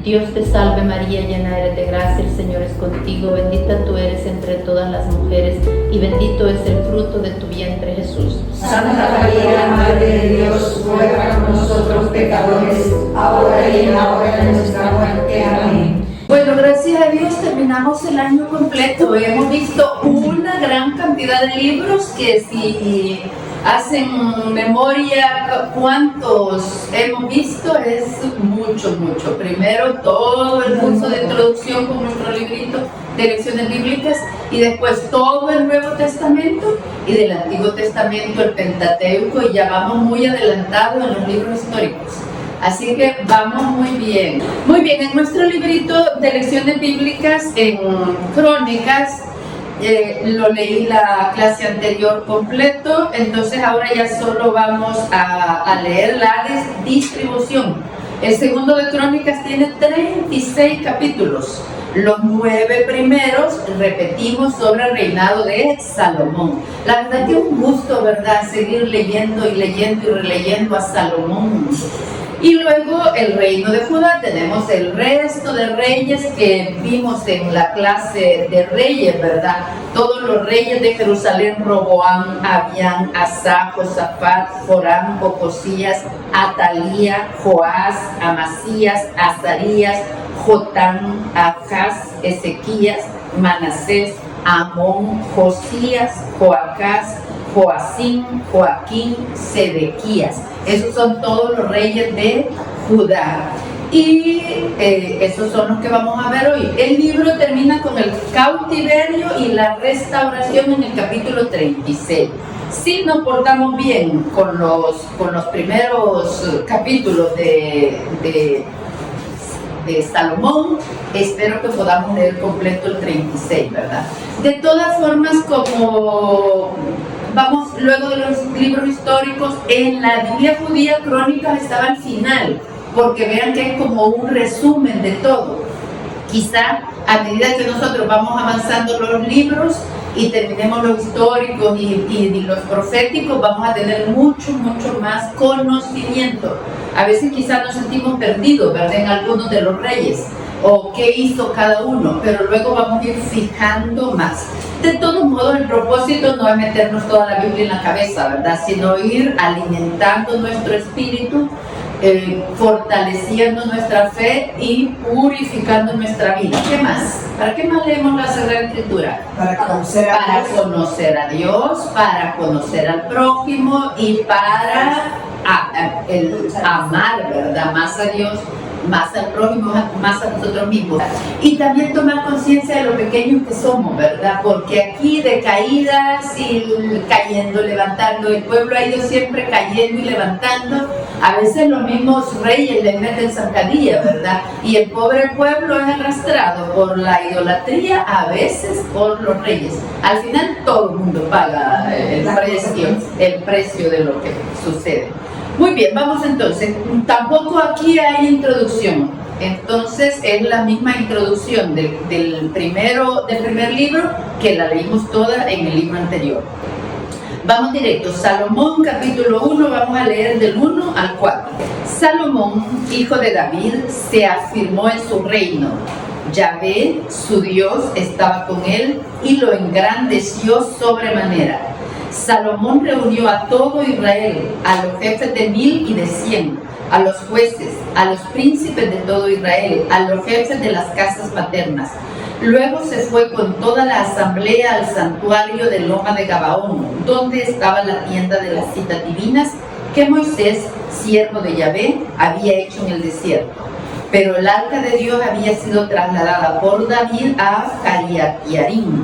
Dios te salve María, llena eres de gracia, el Señor es contigo, bendita tú eres entre todas las mujeres y bendito es el fruto de tu vientre Jesús. Santa María, Madre de Dios, ruega por nosotros pecadores, ahora y en la hora de nuestra muerte. Amén. Bueno, gracias a Dios terminamos el año completo. Hemos visto una gran cantidad de libros que si hacen memoria cuántos hemos visto es mucho. Primero todo el curso de introducción con nuestro librito de lecciones bíblicas y después todo el Nuevo Testamento y del Antiguo Testamento el Pentateuco y ya vamos muy adelantados en los libros históricos. Así que vamos muy bien. Muy bien, en nuestro librito de lecciones bíblicas en Crónicas, lo leí la clase anterior completo, entonces ahora ya solo vamos a leer la distribución. El segundo de Crónicas tiene 36 capítulos. Los 9 primeros repetimos sobre el reinado de Salomón. La verdad que es un gusto, ¿verdad?, seguir leyendo y releyendo a Salomón. Y luego el reino de Judá, tenemos el resto de reyes que vimos en la clase de reyes, ¿verdad? Todos los reyes de Jerusalén: Roboam, Abián, Asa, Josafat, Joram, Ocosías, Atalía, Joás, Amasías, Azarías, Jotán, Acaz, Ezequías, Manasés, Amón, Josías, Joacás, Joacim, Joaquín, Sedequías. Esos son todos los reyes de Judá. Y esos son los que vamos a ver hoy. El libro termina con el cautiverio y la restauración en el capítulo 36. Si nos portamos bien con los primeros capítulos de Salomón, espero que podamos leer completo el 36, ¿verdad? De todas formas, como vamos luego de los libros históricos, en la Biblia judía Crónicas estaba al final, porque vean que es como un resumen de todo. Quizá a medida que nosotros vamos avanzando los libros y terminemos los históricos y los proféticos, vamos a tener mucho más conocimiento. A veces quizás nos sentimos perdidos, ¿verdad?, en algunos de los reyes, o qué hizo cada uno, pero luego vamos a ir fijando más. De todos modos, el propósito no es meternos toda la Biblia en la cabeza, ¿verdad?, sino ir alimentando nuestro espíritu, fortaleciendo nuestra fe y purificando nuestra vida. ¿Qué más? ¿Para qué más leemos la Sagrada Escritura? Para conocer a Dios, para conocer al prójimo y para amar, ¿verdad?, más a Dios, más al prójimo, más a nosotros mismos. Y también tomar conciencia de lo pequeños que somos, ¿verdad? Porque aquí de caídas y cayendo, levantando, el pueblo ha ido siempre cayendo y levantando. A veces los mismos reyes les meten zancadilla, ¿verdad? Y el pobre pueblo es arrastrado por la idolatría, a veces por los reyes. Al final todo el mundo paga el precio de lo que sucede. Muy bien, vamos entonces. Tampoco aquí hay introducción. Entonces es la misma introducción del primer libro que la leímos toda en el libro anterior. Vamos directo. Salomón, capítulo 1, vamos a leer del 1 al 4. Salomón, hijo de David, se afirmó en su reino. Yahvé, su Dios, estaba con él y lo engrandeció sobremanera. Salomón reunió a todo Israel, a los jefes de 1000 y de 100, a los jueces, a los príncipes de todo Israel, a los jefes de las casas paternas. Luego se fue con toda la asamblea al santuario de Loma de Gabaón, donde estaba la tienda de las citas divinas que Moisés, siervo de Yahvé, había hecho en el desierto. Pero el arca de Dios había sido trasladada por David a Kiriat-Jearim,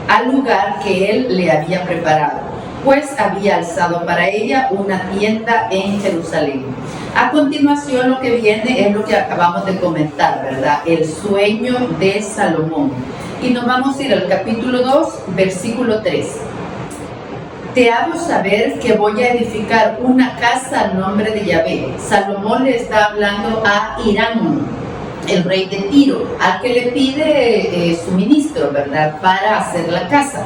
al lugar que él le había preparado, pues había alzado para ella una tienda en Jerusalén. A continuación, lo que viene es lo que acabamos de comentar, ¿verdad? El sueño de Salomón. Y nos vamos a ir al capítulo 2, versículo 3. Te hago saber que voy a edificar una casa al nombre de Yahvé. Salomón le está hablando a Hiram, el rey de Tiro, al que le pide suministro, ¿verdad?, para hacer la casa.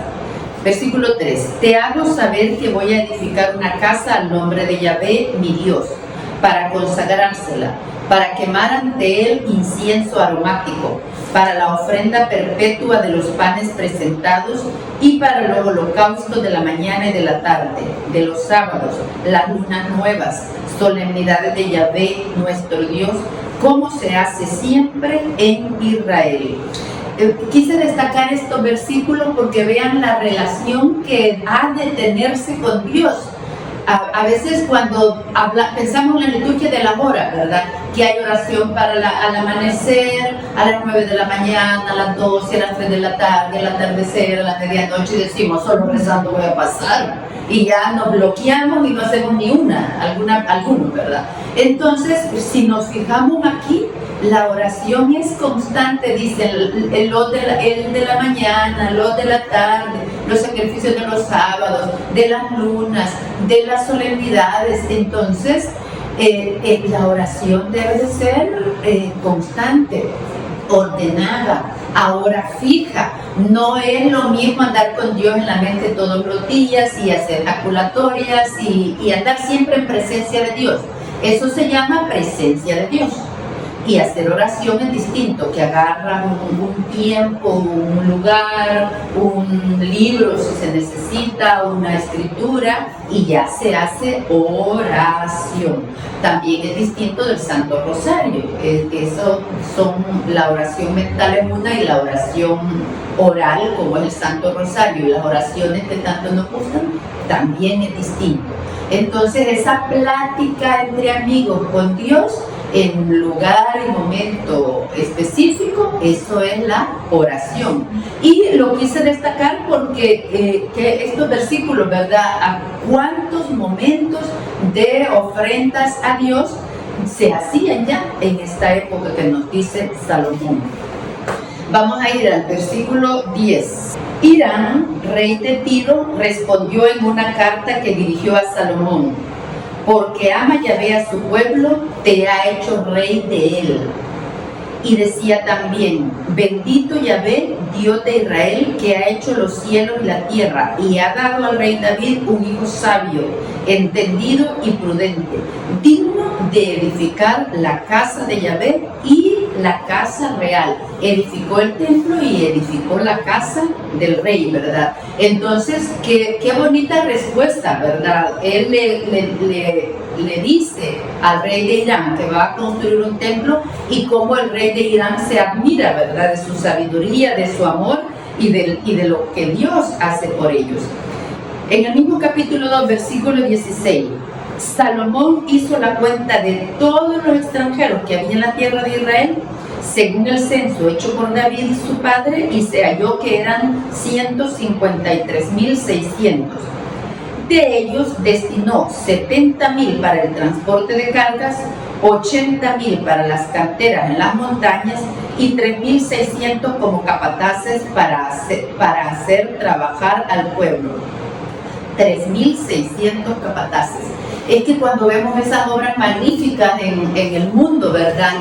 Versículo 3. Te hago saber que voy a edificar una casa al nombre de Yahvé, mi Dios. para consagrársela, para quemar ante él incienso aromático, para la ofrenda perpetua de los panes presentados y para los holocaustos de la mañana y de la tarde, de los sábados, las lunas nuevas, solemnidades de Yahvé, nuestro Dios, como se hace siempre en Israel. Quise destacar estos versículos porque vean la relación que ha de tenerse con Dios. A veces cuando pensamos en la liturgia de la hora, ¿verdad? Que hay oración para al amanecer, a las 9 de la mañana, a las 12, a las 3 de la tarde, al atardecer, a la medianoche, y decimos, solo rezando voy a pasar. Y ya nos bloqueamos y no hacemos ni algunos, ¿verdad? Entonces, si nos fijamos aquí, la oración es constante, dice el de la mañana, el de la tarde, los sacrificios de los sábados, de las lunas, de las solemnidades. Entonces, la oración debe de ser constante, ordenada, a hora fija. No es lo mismo andar con Dios en la mente todos los días y hacer jaculatorias y andar siempre en presencia de Dios. Eso se llama presencia de Dios. Y hacer oración es distinto, que agarra un tiempo, un lugar, un libro si se necesita, una escritura, y ya se hace oración. También es distinto del Santo Rosario. Eso son la oración mental en una y la oración oral, como es el Santo Rosario, y las oraciones que tanto nos gustan, también es distinto. Entonces, esa plática entre amigos con Dios, en lugar y momento específico, eso es la oración. Y lo quise destacar porque que estos versículos, ¿verdad? ¿A cuántos momentos de ofrendas a Dios se hacían ya en esta época que nos dice Salomón? Vamos a ir al versículo 10. Hiram, rey de Tiro, respondió en una carta que dirigió a Salomón: porque ama Yahvé a su pueblo, te ha hecho rey de él. Y decía también: bendito Yahvé, Dios de Israel, que ha hecho los cielos y la tierra, y ha dado al rey David un hijo sabio, entendido y prudente, digno de edificar la casa de Yahvé y la casa real. Edificó el templo y edificó la casa del rey, ¿verdad? Entonces, qué bonita respuesta, ¿verdad? Él le dice al rey de Irán que va a construir un templo, y cómo el rey de Irán se admira, ¿verdad? De su sabiduría, de su amor y de lo que Dios hace por ellos. En el mismo capítulo 2, versículo 16, Salomón hizo la cuenta de todos los extranjeros que había en la tierra de Israel, según el censo hecho por David su padre, y se halló que eran 153.600. De ellos destinó 70.000 para el transporte de cargas, 80.000 para las canteras en las montañas y 3.600 como capataces para hacer trabajar al pueblo. 3.600 capataces. Es que cuando vemos esas obras magníficas en el mundo, ¿verdad?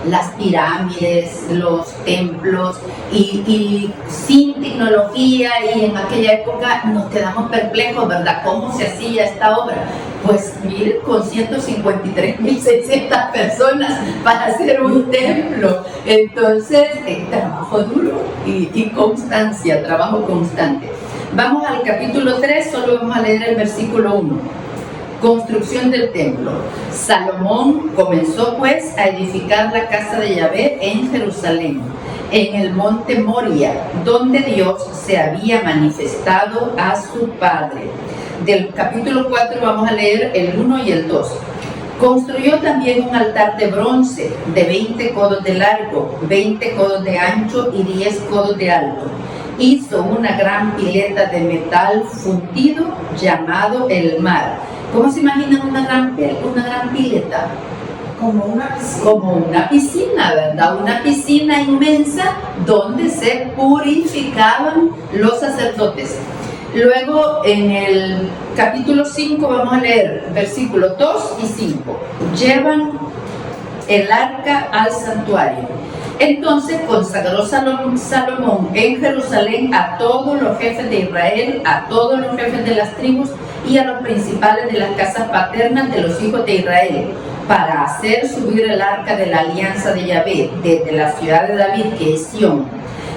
Las pirámides, los templos, y sin tecnología, y en aquella época nos quedamos perplejos, ¿verdad? ¿Cómo se hacía esta obra? Pues miren, con 153.600 personas para hacer un templo. Entonces, trabajo duro y constancia, trabajo constante. Vamos al capítulo 3, solo vamos a leer el versículo 1. Construcción del templo. Salomón comenzó pues a edificar la casa de Yahvé en Jerusalén, en el monte Moria, donde Dios se había manifestado a su padre. Del capítulo 4 vamos a leer el 1 y el 2. Construyó también un altar de bronce de 20 codos de largo, 20 codos de ancho y 10 codos de alto. Hizo una gran pileta de metal fundido llamado el Mar. ¿Cómo se imaginan una gran pileta? Como una piscina. Como una piscina, ¿verdad? Una piscina inmensa donde se purificaban los sacerdotes. Luego, en el capítulo 5, vamos a leer versículos 2 y 5. Llevan el arca al santuario. Entonces consagró Salomón en Jerusalén a todos los jefes de Israel, a todos los jefes de las tribus y a los principales de las casas paternas de los hijos de Israel, para hacer subir el arca de la alianza de Yahvé desde la ciudad de David, que es Sión.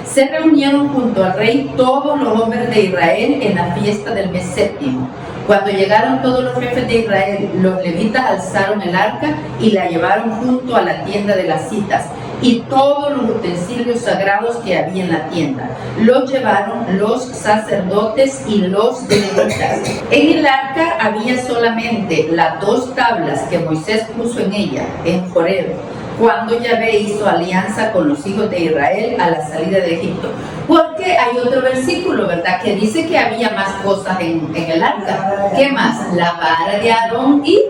Se reunieron junto al rey todos los hombres de Israel en la fiesta del mes séptimo. Cuando llegaron todos los jefes de Israel, los levitas alzaron el arca y la llevaron junto a la tienda de las citas, y todos los utensilios sagrados que había en la tienda los llevaron los sacerdotes y los levitas. En el arca había solamente las 2 tablas que Moisés puso en ella, en Joreb, cuando Yahvé hizo alianza con los hijos de Israel a la salida de Egipto. Porque hay otro versículo, ¿verdad?, que dice que había más cosas en el arca. ¿Qué más? La vara de Aarón y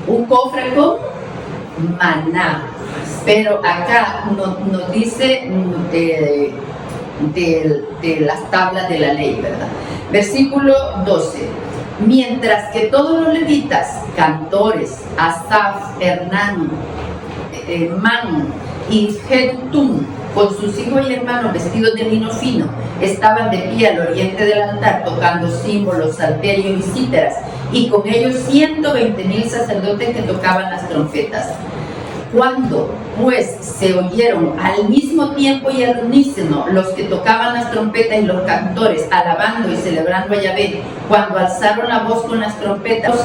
un cofre con maná. Pero acá nos dice de las tablas de la ley, ¿verdad? Versículo 12. Mientras que todos los levitas, cantores, Asaf, Hernán, Man y Jedutún, con sus hijos y hermanos vestidos de lino fino, estaban de pie al oriente del altar tocando címbalos, salterios y cítaras, y con ellos 120,000 sacerdotes que tocaban las trompetas. Cuando pues se oyeron al mismo tiempo y al unísono los que tocaban las trompetas y los cantores alabando y celebrando a Yahvé, cuando alzaron la voz con las trompetas,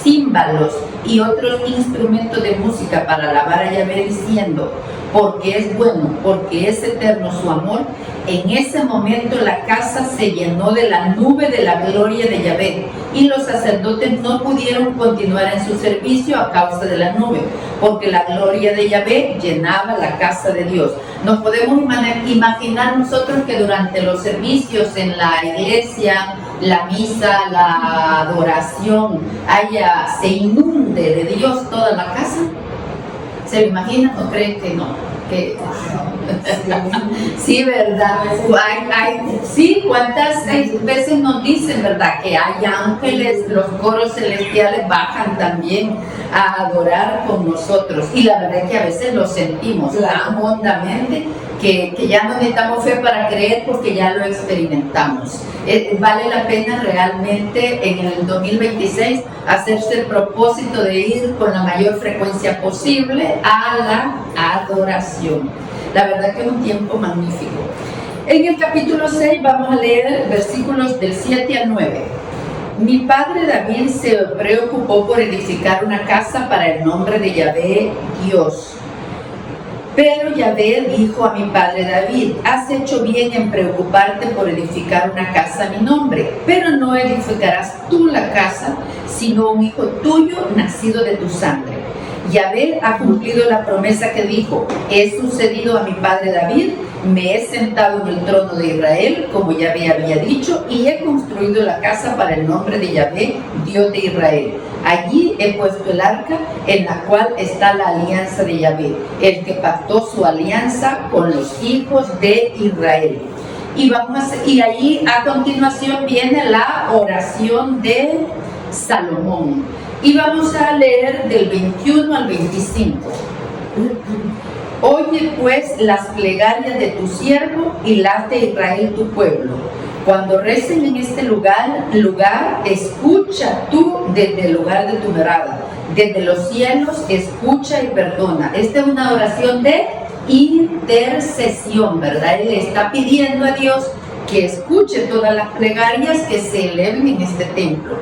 címbalos y otros instrumentos de música para alabar a Yahvé, diciendo: porque es bueno, porque es eterno su amor, en ese momento la casa se llenó de la nube de la gloria de Yahvé, y los sacerdotes no pudieron continuar en su servicio a causa de la nube, porque la gloria de Yahvé llenaba la casa de Dios. Nos podemos imaginar nosotros que durante los servicios en la iglesia, la misa, la adoración, se inunde de Dios toda la casa. ¿Se lo imaginan o creen que no? Sí, ¿verdad? Sí, ¿cuántas veces nos dicen, verdad, que hay ángeles, los coros celestiales bajan también a adorar con nosotros? Y la verdad es que a veces lo sentimos tan hondamente que ya no necesitamos fe para creer, porque ya lo experimentamos. Vale la pena realmente en el 2026 hacerse el propósito de ir con la mayor frecuencia posible a la adoración. La verdad que es un tiempo magnífico. En el capítulo 6 vamos a leer versículos del 7 al 9. Mi padre David se preocupó por edificar una casa para el nombre de Yahvé Dios. Pero Yahvé dijo a mi padre David: has hecho bien en preocuparte por edificar una casa a mi nombre, pero no edificarás tú la casa, sino un hijo tuyo nacido de tu sangre. Yahvé ha cumplido la promesa que dijo: he sucedido a mi padre David, me he sentado en el trono de Israel, como Yahvé había dicho, y he construido la casa para el nombre de Yahvé, Dios de Israel. Allí he puesto el arca, en la cual está la alianza de Yahvé, el que pactó su alianza con los hijos de Israel. Y allí a continuación viene la oración de Salomón. Y vamos a leer del 21 al 25. Oye pues las plegarias de tu siervo y las de Israel tu pueblo. Cuando recen en este lugar, escucha tú desde el lugar de tu morada. Desde los cielos, escucha y perdona. Esta es una oración de intercesión, ¿verdad? Él le está pidiendo a Dios que escuche todas las plegarias que se eleven en este templo.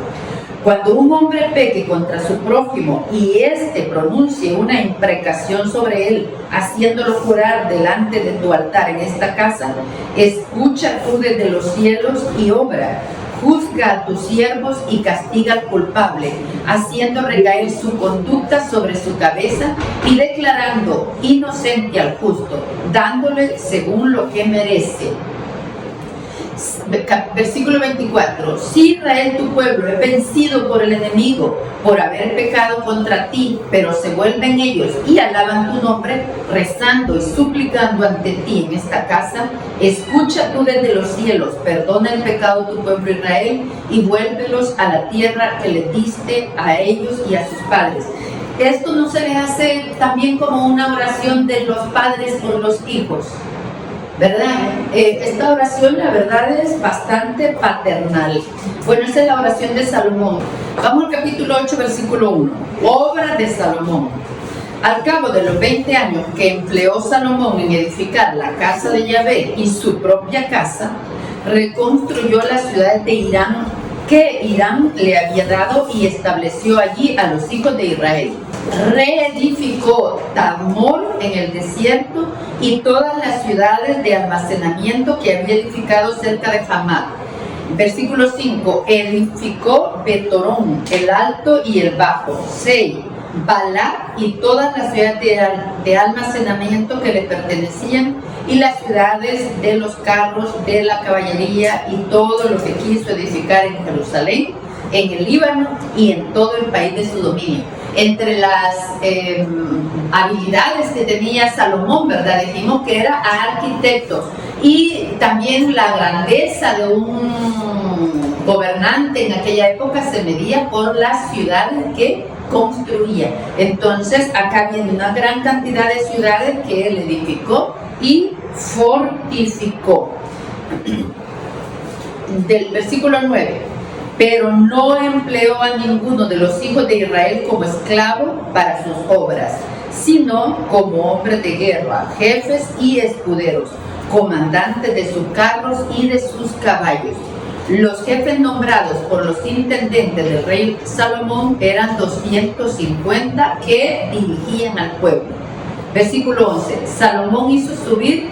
Cuando un hombre peque contra su prójimo y éste pronuncie una imprecación sobre él, haciéndolo jurar delante de tu altar en esta casa, escucha tú desde los cielos y obra. Juzga a tus siervos y castiga al culpable, haciendo recaer su conducta sobre su cabeza y declarando inocente al justo, dándole según lo que merece. Versículo 24. Si Israel tu pueblo es vencido por el enemigo por haber pecado contra ti, pero se vuelven ellos y alaban tu nombre, rezando y suplicando ante ti en esta casa, escucha tú desde los cielos, perdona el pecado de tu pueblo Israel y vuélvelos a la tierra que les diste a ellos y a sus padres. Esto no se les hace también como una oración de los padres por los hijos. ¿verdad? Esta oración, la verdad, es bastante paternal. Bueno, esta es la oración de Salomón. Vamos al capítulo 8, versículo 1. Obra de Salomón. Al cabo de los 20 años que empleó Salomón en edificar la casa de Yahvé y su propia casa, reconstruyó las ciudades de Hiram, que Hiram le había dado, y estableció allí a los hijos de Israel. Reedificó Tadmor en el desierto y todas las ciudades de almacenamiento que había edificado cerca de Hamad. Versículo 5. Edificó Betorón, el alto y el bajo, Sei, Balat y todas las ciudades de almacenamiento que le pertenecían, y las ciudades de los carros, de la caballería, y todo lo que quiso edificar en Jerusalén, en el Líbano y en todo el país de su dominio. Entre las habilidades que tenía Salomón, ¿verdad? Dijimos que era arquitecto, y también la grandeza de un gobernante en aquella época se medía por las ciudades que construía. Entonces acá viene una gran cantidad de ciudades que él edificó y fortificó. Del versículo 9. Pero no empleó a ninguno de los hijos de Israel como esclavo para sus obras, sino como hombres de guerra, jefes y escuderos, comandantes de sus carros y de sus caballos. Los jefes nombrados por los intendentes del rey Salomón eran 250 que dirigían al pueblo. Versículo 11. Salomón hizo subir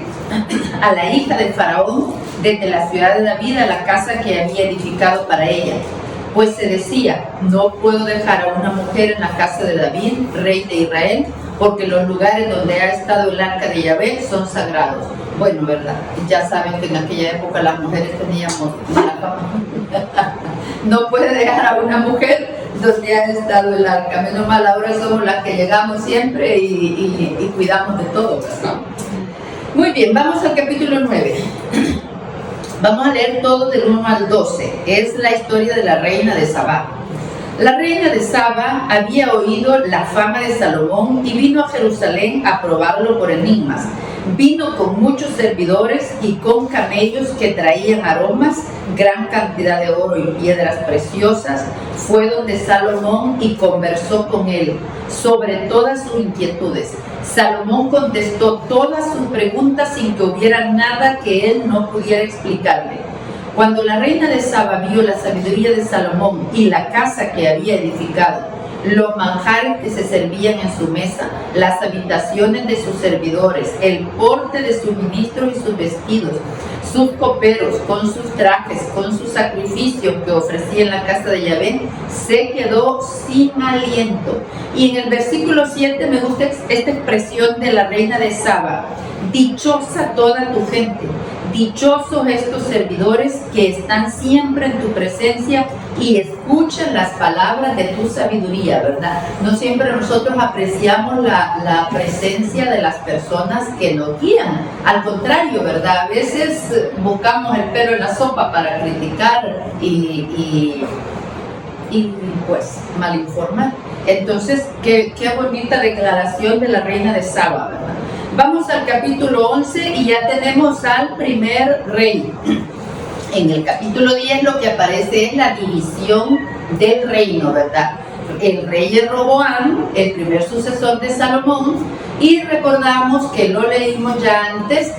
a la hija de Faraón desde la ciudad de David a la casa que había edificado para ella, pues se decía: no puedo dejar a una mujer en la casa de David, rey de Israel, porque los lugares donde ha estado el arca de Yahvé son sagrados. Bueno, ¿verdad? Ya saben que en aquella época las mujeres teníamos mala fama. No puede dejar a una mujer donde ha estado el arca. Menos mal, ahora somos las que llegamos siempre y cuidamos de todo, ¿verdad? Muy bien, vamos al capítulo 9. Vamos a leer todo del 1 al 12. Es la historia de la reina de Sabá. La reina de Saba había oído la fama de Salomón y vino a Jerusalén a probarlo por enigmas. Vino con muchos servidores y con camellos que traían aromas, gran cantidad de oro y piedras preciosas. Fue donde Salomón y conversó con él sobre todas sus inquietudes. Salomón contestó todas sus preguntas sin que hubiera nada que él no pudiera explicarle. Cuando la reina de Saba vio la sabiduría de Salomón y la casa que había edificado, los manjares que se servían en su mesa, las habitaciones de sus servidores, el porte de sus ministros y sus vestidos, sus coperos con sus trajes, con sus sacrificios que ofrecía en la casa de Yahvé, se quedó sin aliento. Y en el versículo 7 me gusta esta expresión de la reina de Saba: dichosa toda tu gente, dichosos estos servidores que están siempre en tu presencia y escuchan las palabras de tu sabiduría, ¿verdad? No siempre nosotros apreciamos la presencia de las personas que nos guían. Al contrario, ¿verdad? A veces buscamos el pelo en la sopa para criticar y pues malinformar. Entonces, qué bonita declaración de la reina de Saba, ¿verdad? Vamos al capítulo 11 y ya tenemos al primer rey. En el capítulo 10 lo que aparece es la división del reino, ¿verdad? El rey es Roboam, el primer sucesor de Salomón, y recordamos que lo leímos ya antes.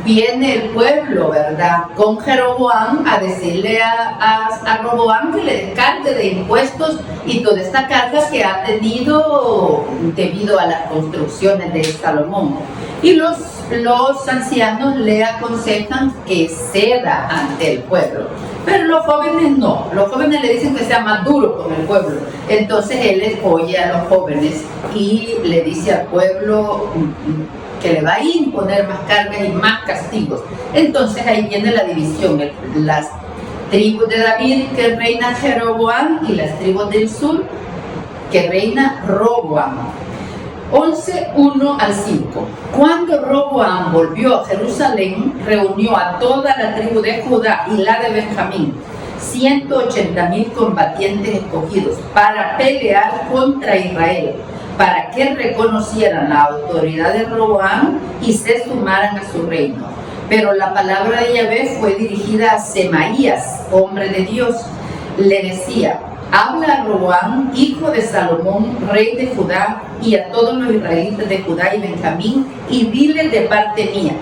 Viene el pueblo, ¿verdad?, con Jeroboam a decirle a Roboam que le descarte de impuestos y toda esta carga que ha tenido debido a las construcciones de Salomón. Y los ancianos le aconsejan que ceda ante el pueblo, pero los jóvenes no. Los jóvenes le dicen que sea más duro con el pueblo. Entonces él les oye a los jóvenes y le dice al pueblo que le va a imponer más cargas y más castigos. Entonces ahí viene la división: las tribus de David que reina Jeroboam y las tribus del sur que reina Roboam. 11:1 al 5. Cuando Roboam volvió a Jerusalén, reunió a toda la tribu de Judá y la de Benjamín, 180,000 combatientes escogidos para pelear contra Israel. para que reconocieran la autoridad de Roboam y se sumaran a su reino. Pero la palabra de Yahvé fue dirigida a Semaías, hombre de Dios. Le decía: habla a Roboam, hijo de Salomón, rey de Judá, y a todos los israelitas de Judá y Benjamín, y dile de parte mía: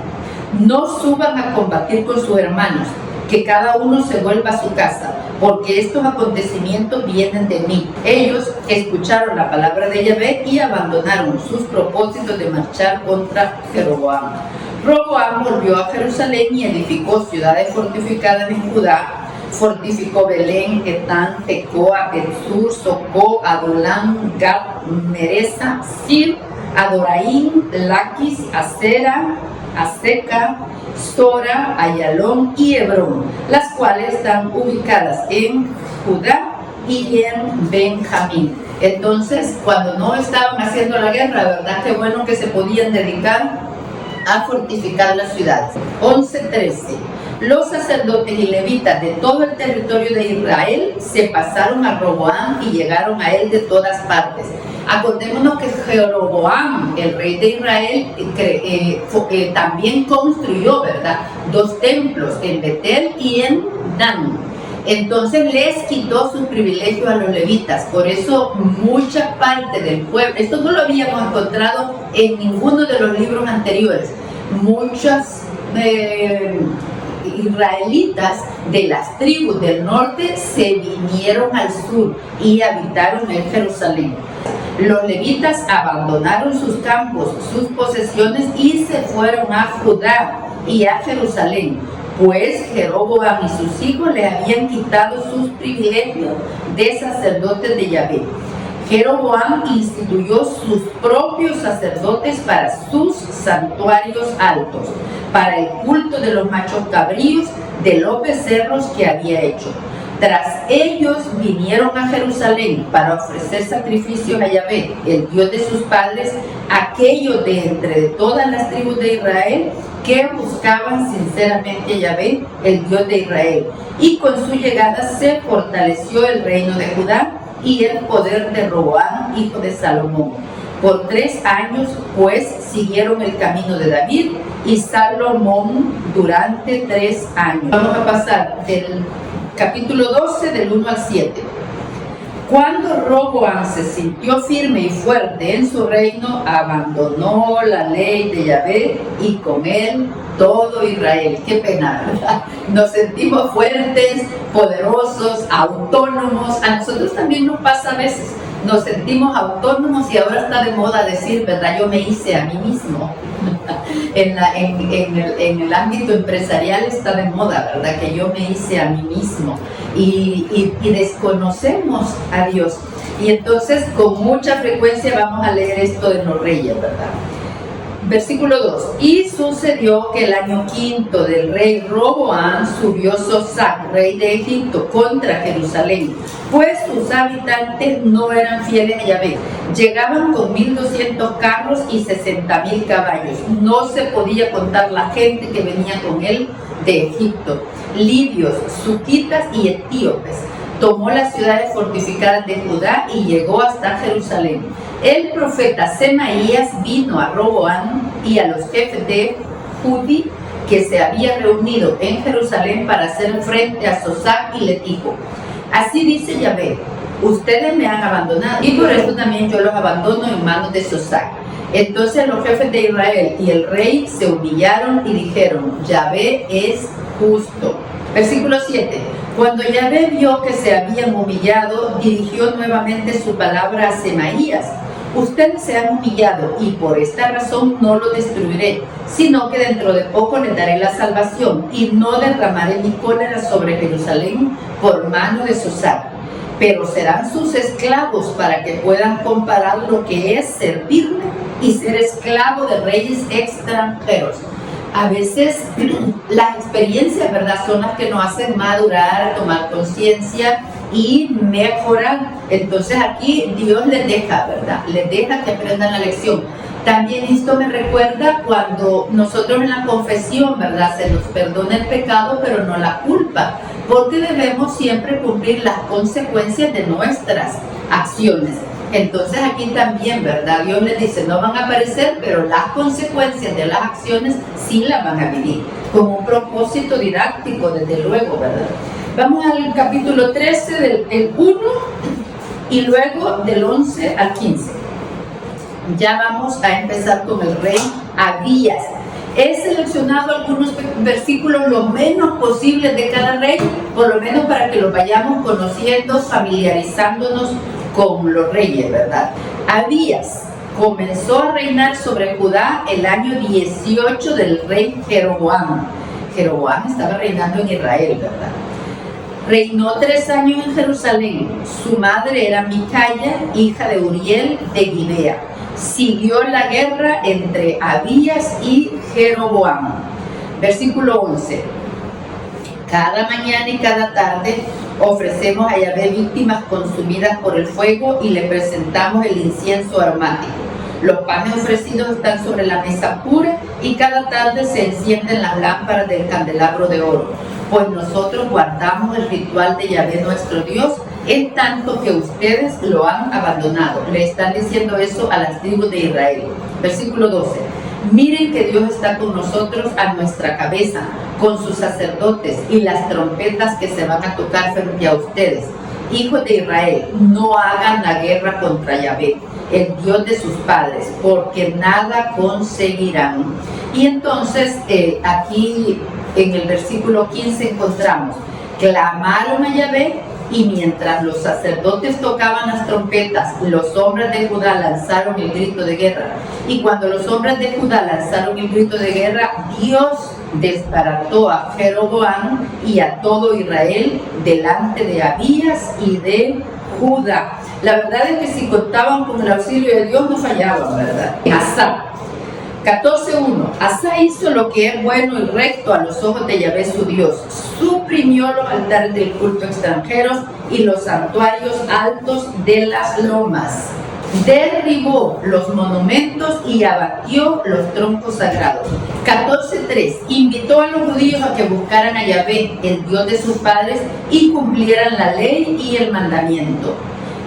no suban a combatir con sus hermanos, que cada uno se vuelva a su casa, porque estos acontecimientos vienen de mí. Ellos escucharon la palabra de Yahvé y abandonaron sus propósitos de marchar contra Jeroboam. Roboam volvió a Jerusalén y edificó ciudades fortificadas en Judá. Fortificó Belén, Etán, Tecoa, Betsur, Socó, Adolam, Gat, Mereza, Sir, Adoraim, Laquis, Asera, Aseca, Sora, Ayalón y Hebrón, las cuales están ubicadas en Judá y en Benjamín. Entonces, cuando no estaban haciendo la guerra, ¿verdad? Qué bueno que se podían dedicar a fortificar las ciudades. 11:13. Los sacerdotes y levitas de todo el territorio de Israel se pasaron a Roboam y llegaron a él de todas partes. Acordémonos que Jeroboam, el rey de Israel, también construyó, ¿verdad?, 2 templos, en Betel y en Dan. Entonces les quitó sus privilegios a los levitas. Por eso mucha parte del pueblo, esto no lo habíamos encontrado en ninguno de los libros anteriores, muchas israelitas de las tribus del norte se vinieron al sur y habitaron en Jerusalén. Los levitas abandonaron sus campos, sus posesiones y se fueron a Judá y a Jerusalén, pues Jeroboam y sus hijos le habían quitado sus privilegios de sacerdotes de Yahvé. Jeroboam instituyó sus propios sacerdotes para sus santuarios altos, para el culto de los machos cabríos, de los becerros que había hecho. Tras ellos vinieron a Jerusalén para ofrecer sacrificios a Yahvé, el Dios de sus padres, aquellos de entre todas las tribus de Israel que buscaban sinceramente a Yahvé, el Dios de Israel. Y con su llegada se fortaleció el reino de Judá y el poder de Roboam, hijo de Salomón. Por 3 años, pues, siguieron el camino de David y Salomón durante 3 años. Vamos a pasar del capítulo 12, del 1 al 7. Cuando Roboam se sintió firme y fuerte en su reino, abandonó la ley de Yahvé y con él todo Israel. Qué pena, ¿verdad? Nos sentimos fuertes, poderosos, autónomos. A nosotros también nos pasa a veces. Nos sentimos autónomos y ahora está de moda decir, ¿verdad? Yo me hice a mí mismo. En el ámbito empresarial está de moda, ¿verdad? Que yo me hice a mí mismo y desconocemos a Dios. Y entonces con mucha frecuencia vamos a leer esto de los reyes, ¿verdad? Versículo 2. Y sucedió que el año 5 del rey Roboam subió Sosac, rey de Egipto, contra Jerusalén, pues sus habitantes no eran fieles a Yahvé. Llegaban con 1,200 carros y 60,000 caballos. No se podía contar la gente que venía con él de Egipto, libios, sutitas y etíopes. Tomó las ciudades fortificadas de Judá y llegó hasta Jerusalén. El profeta Semaías vino a Roboam y a los jefes de Judí que se habían reunido en Jerusalén para hacer frente a Sosac y les dijo: así dice Yahvé, ustedes me han abandonado y por eso también yo los abandono en manos de Sosac. Entonces los jefes de Israel y el rey se humillaron y dijeron: Yahvé es justo. Versículo 7. Cuando Yahvé vio que se habían humillado, dirigió nuevamente su palabra a Semaías: ustedes se han humillado y por esta razón no lo destruiré, sino que dentro de poco les daré la salvación y no derramaré mi cólera sobre Jerusalén por mano de Sosac. Pero serán sus esclavos para que puedan comparar lo que es servirme y ser esclavo de reyes extranjeros. A veces las experiencias, ¿verdad?, son las que nos hacen madurar, tomar conciencia y mejorar. Entonces aquí Dios les deja, ¿verdad? Les deja que aprendan la lección. También esto me recuerda cuando nosotros en la confesión, ¿verdad?, se nos perdona el pecado, pero no la culpa, porque debemos siempre cumplir las consecuencias de nuestras acciones. Entonces aquí también, ¿verdad? Dios les dice, no van a aparecer, pero las consecuencias de las acciones sí las van a vivir, con un propósito didáctico, desde luego, ¿verdad? Vamos al capítulo 13 del 1 y luego del 11 al 15. Ya vamos a empezar con el rey Abías. He seleccionado algunos versículos lo menos posible de cada rey, por lo menos para que los vayamos conociendo, familiarizándonos con los reyes, ¿verdad? Abías comenzó a reinar sobre Judá el año 18 del rey Jeroboam. Jeroboam estaba reinando en Israel, ¿verdad? Reinó 3 años en Jerusalén. Su madre era Micaya, hija de Uriel de Gibea. Siguió la guerra entre Abías y Jeroboam. Versículo 11. Cada mañana y cada tarde ofrecemos a Yahvé víctimas consumidas por el fuego y le presentamos el incienso aromático. Los panes ofrecidos están sobre la mesa pura y cada tarde se encienden las lámparas del candelabro de oro, pues nosotros guardamos el ritual de Yahvé nuestro Dios, en tanto que ustedes lo han abandonado. Le están diciendo eso a las tribus de Israel. Versículo 12. Miren que Dios está con nosotros a nuestra cabeza, con sus sacerdotes y las trompetas que se van a tocar frente a ustedes. Hijos de Israel, no hagan la guerra contra Yahvé, el Dios de sus padres, porque nada conseguirán. Y entonces aquí en el versículo 15 encontramos, clamaron a Yahvé, y mientras los sacerdotes tocaban las trompetas, los hombres de Judá lanzaron el grito de guerra. Y cuando los hombres de Judá lanzaron el grito de guerra, Dios desbarató a Jeroboam y a todo Israel delante de Abías y de Judá. La verdad es que si contaban con el auxilio de Dios no fallaban, ¿verdad? Asa 14:1. Asa hizo lo que es bueno y recto a los ojos de Yahvé su Dios. Suprimió los altares del culto extranjeros y los santuarios altos de las lomas. Derribó los monumentos y abatió los troncos sagrados. 14:3. Invitó a los judíos a que buscaran a Yahvé, el Dios de sus padres, y cumplieran la ley y el mandamiento.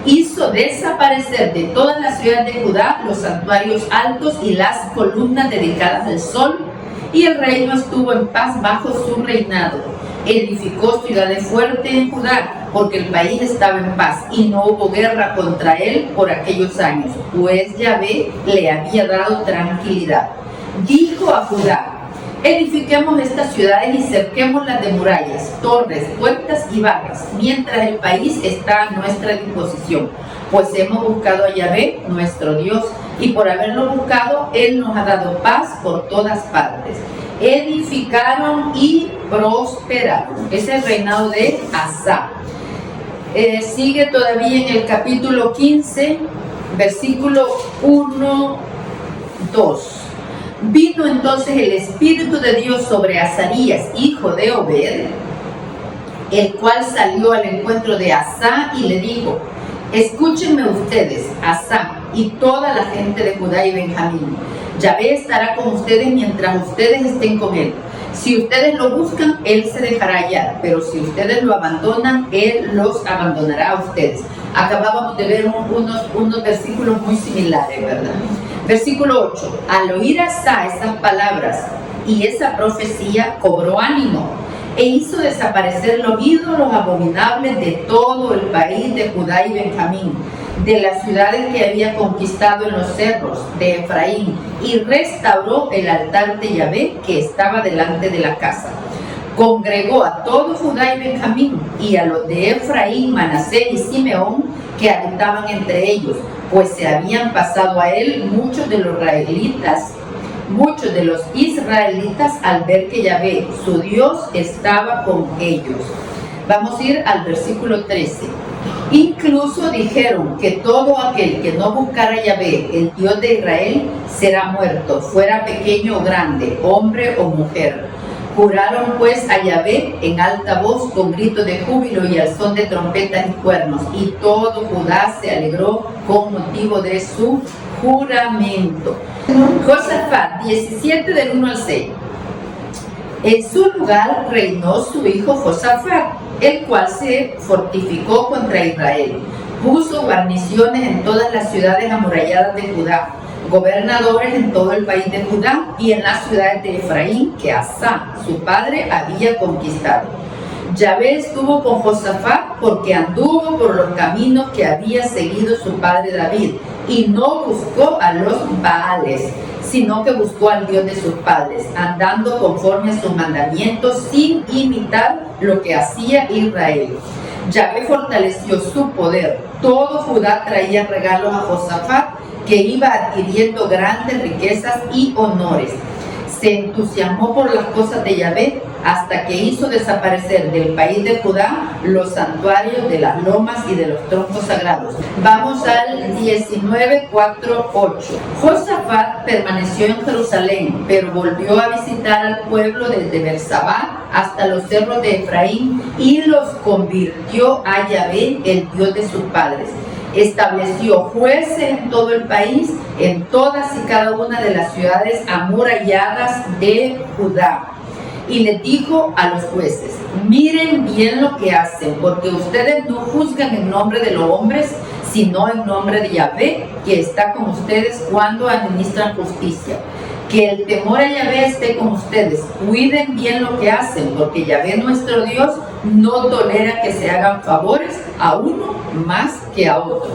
Hizo desaparecer de todas las ciudades de Judá los santuarios altos y las columnas dedicadas al sol, y el reino estuvo en paz bajo su reinado. Edificó ciudades fuertes en Judá, porque el país estaba en paz y no hubo guerra contra él por aquellos años, pues Yahvé le había dado tranquilidad. Dijo a Judá, edifiquemos estas ciudades y cerquémoslas de murallas, torres, puertas y barras, mientras el país está a nuestra disposición, pues hemos buscado a Yahvé, nuestro Dios, y por haberlo buscado, Él nos ha dado paz por todas partes. Edificaron y prosperaron. Ese es el reinado de Asa. Sigue todavía en el capítulo 15, versículo 1, 2. Vino entonces el Espíritu de Dios sobre Azarías, hijo de Obed, el cual salió al encuentro de Asa y le dijo, escúchenme ustedes, Asa, y toda la gente de Judá y Benjamín. Yahvé estará con ustedes mientras ustedes estén con él. Si ustedes lo buscan, él se dejará hallar, pero si ustedes lo abandonan, él los abandonará a ustedes. Acabábamos de ver unos versículos muy similares, ¿verdad? Versículo 8. Al oír Asa esas palabras y esa profecía, cobró ánimo e hizo desaparecer los ídolos abominables de todo el país de Judá y Benjamín, de las ciudades que había conquistado en los cerros de Efraín, y restauró el altar de Yahvé que estaba delante de la casa. Congregó a todo Judá y Benjamín y a los de Efraín, Manasés y Simeón que habitaban entre ellos, pues se habían pasado a él muchos de los israelitas al ver que Yahvé, su Dios, estaba con ellos. Vamos a ir al versículo 13. Incluso dijeron que todo aquel que no buscara a Yahvé, el Dios de Israel, será muerto, fuera pequeño o grande, hombre o mujer. Juraron pues a Yahvé en alta voz con gritos de júbilo y al son de trompetas y cuernos, y todo Judá se alegró con motivo de su juramento. Josafat 17 del 1 al 6. En su lugar reinó su hijo Josafat, el cual se fortificó contra Israel. Puso guarniciones en todas las ciudades amuralladas de Judá, gobernadores en todo el país de Judá y en las ciudades de Efraín que Asa, su padre, había conquistado. Yahvé estuvo con Josafat porque anduvo por los caminos que había seguido su padre David y no buscó a los Baales, sino que buscó al Dios de sus padres, andando conforme a sus mandamientos sin imitar lo que hacía Israel. Yahvé fortaleció su poder. Todo Judá traía regalos a Josafat, que iba adquiriendo grandes riquezas y honores. Se entusiasmó por las cosas de Yahvé hasta que hizo desaparecer del país de Judá los santuarios de las lomas y de los troncos sagrados. Vamos al 19:4-8. Josafat permaneció en Jerusalén, pero volvió a visitar al pueblo desde Bersabá hasta los cerros de Efraín y los convirtió a Yahvé, el Dios de sus padres. Estableció jueces en todo el país, en todas y cada una de las ciudades amuralladas de Judá. Y les dijo a los jueces: miren bien lo que hacen, porque ustedes no juzgan en nombre de los hombres, sino en nombre de Yahvé, que está con ustedes cuando administran justicia. Que el temor a Yahvé esté con ustedes. Cuiden bien lo que hacen, porque Yahvé nuestro Dios no tolera que se hagan favores a uno más que a otro.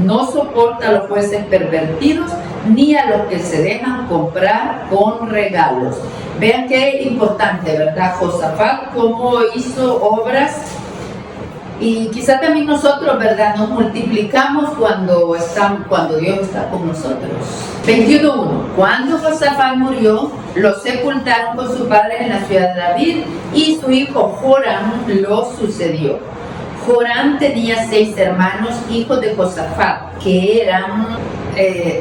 No soporta a los jueces pervertidos ni a los que se dejan comprar con regalos. Vean qué importante, ¿verdad? Josafat, cómo hizo obras. Y quizá también nosotros, ¿verdad? Nos multiplicamos cuando Dios está con nosotros. 21:1. Cuando Josafat murió, lo sepultaron con su padre en la ciudad de David y su hijo Joram lo sucedió. Joram tenía 6 hermanos, hijos de Josafat, que eran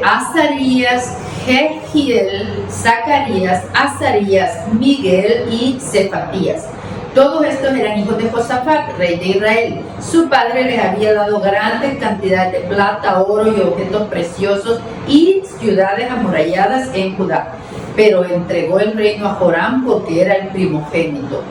Azarías, Jehiel, Zacarías, Azarías, Miguel y Cefatías. Todos estos eran hijos de Josafat, rey de Israel. Su padre les había dado grandes cantidades de plata, oro y objetos preciosos y ciudades amuralladas en Judá. Pero entregó el reino a Joram porque era el primogénito.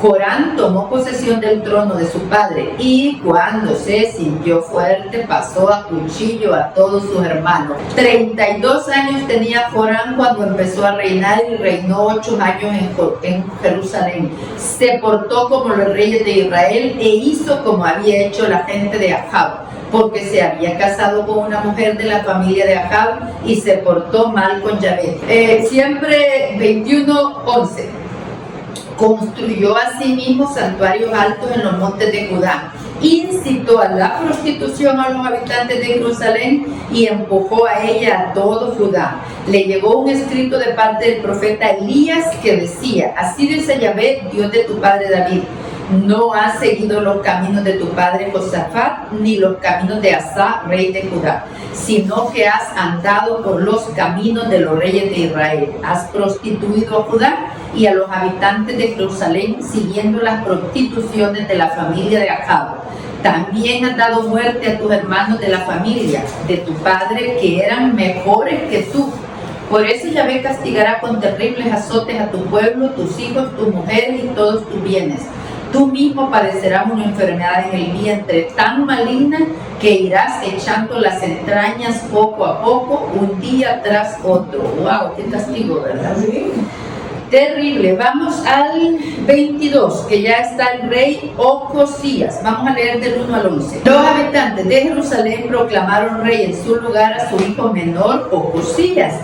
Joram tomó posesión del trono de su padre y cuando se sintió fuerte pasó a cuchillo a todos sus hermanos. 32 años tenía Joram cuando empezó a reinar y reinó 8 años en Jerusalén. Se portó como los reyes de Israel e hizo como había hecho la gente de Ahab, porque se había casado con una mujer de la familia de Ahab y se portó mal con Yahvé. Siempre 21:11. Construyó asimismo santuarios altos en los montes de Judá, incitó a la prostitución a los habitantes de Jerusalén y empujó a ella a todo Judá. Le llegó un escrito de parte del profeta Elías que decía: así dice Yahvé, Dios de tu padre David, no has seguido los caminos de tu padre Josafat, ni los caminos de Asa, rey de Judá, sino que has andado por los caminos de los reyes de Israel. Has prostituido a Judá y a los habitantes de Jerusalén, siguiendo las prostituciones de la familia de Ahab. También has dado muerte a tus hermanos de la familia de tu padre, que eran mejores que tú. Por eso Yahvé castigará con terribles azotes a tu pueblo, tus hijos, tus mujeres y todos tus bienes. Tú mismo padecerás una enfermedad en el vientre tan maligna que irás echando las entrañas poco a poco, un día tras otro. ¡Wow! ¡Qué castigo!, ¿verdad? Terrible. Vamos al 22, que ya está el rey Ocosías. Vamos a leer del 1 al 11. Los habitantes de Jerusalén proclamaron rey en su lugar a su hijo menor Ocosías,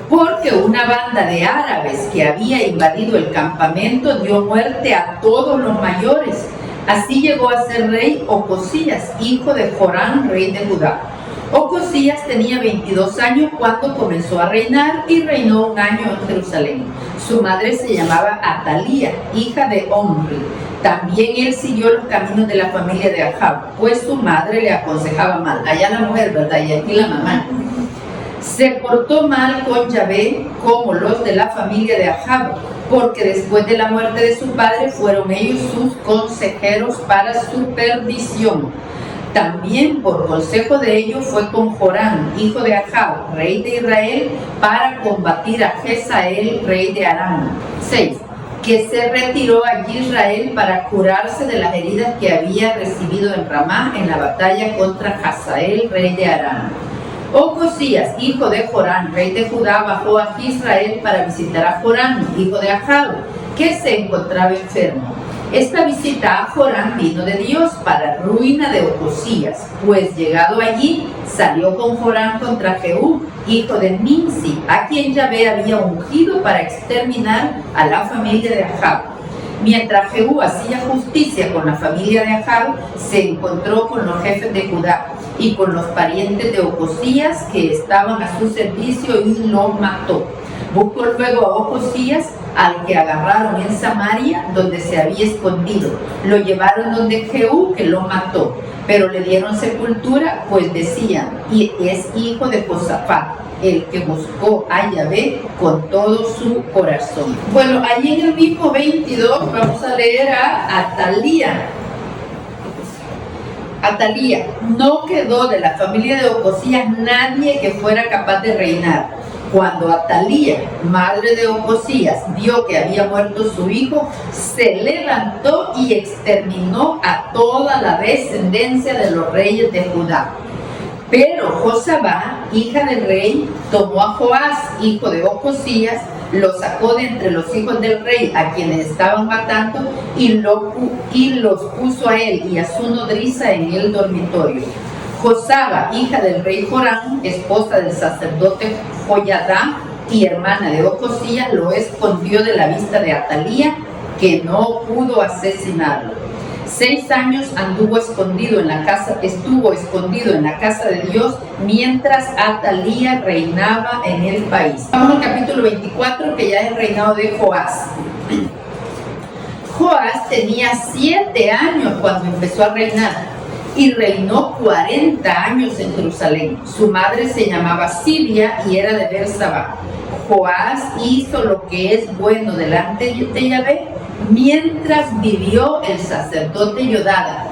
porque una banda de árabes que había invadido el campamento dio muerte a todos los mayores. Así llegó a ser rey Ocosías, hijo de Joram, rey de Judá. Ocosías tenía 22 años cuando comenzó a reinar y reinó 1 año en Jerusalén. Su madre se llamaba Atalía, hija de Omri. También él siguió los caminos de la familia de Ahab, pues su madre le aconsejaba mal. Allá la mujer, ¿verdad? Y aquí la mamá. Se portó mal con Yahvé como los de la familia de Ahab, porque después de la muerte de su padre fueron ellos sus consejeros para su perdición. También por consejo de ellos fue con Joram, hijo de Ahab, rey de Israel, para combatir a Jezael, rey de Aram. 6. que se retiró allí Israel para curarse de las heridas que había recibido en Ramá en la batalla contra Hazael, rey de Aram. Ocosías, hijo de Jorán, rey de Judá, bajó a Israel para visitar a Jorán, hijo de Ahab, que se encontraba enfermo. Esta visita a Jorán vino de Dios para ruina de Ocosías, pues llegado allí salió con Jorán contra Jehú, hijo de Nimsi, a quien Yahvé había ungido para exterminar a la familia de Ahab. Mientras Jehú hacía justicia con la familia de Ahab, se encontró con los jefes de Judá y con los parientes de Ocosías que estaban a su servicio y lo mató. Buscó luego a Ocosías, al que agarraron en Samaria, donde se había escondido. Lo llevaron donde Jehú, que lo mató, pero le dieron sepultura, pues decían, y es hijo de Josafat, el que buscó a Yahvé con todo su corazón. Bueno, allí en el mismo 22 vamos a leer a Atalía. Atalía, no quedó de la familia de Ocosías nadie que fuera capaz de reinar. Cuando Atalía, madre de Ocosías, vio que había muerto su hijo, se levantó y exterminó a toda la descendencia de los reyes de Judá. Pero Josabá, hija del rey, tomó a Joás, hijo de Ocosías, lo sacó de entre los hijos del rey a quienes estaban matando y los puso a él y a su nodriza en el dormitorio. Josaba, hija del rey Jorán, esposa del sacerdote Joyadá y hermana de Ocosías, lo escondió de la vista de Atalía, que no pudo asesinarlo. 6 años estuvo escondido en la casa de Dios, mientras Atalía reinaba en el país. Vamos al capítulo 24, que ya es el reinado de Joás. Joás tenía 7 años cuando empezó a reinar y reinó 40 años en Jerusalén. Su madre se llamaba Sibia y era de Bersabá. Joás hizo lo que es bueno delante de Yahvé mientras vivió el sacerdote Yodada.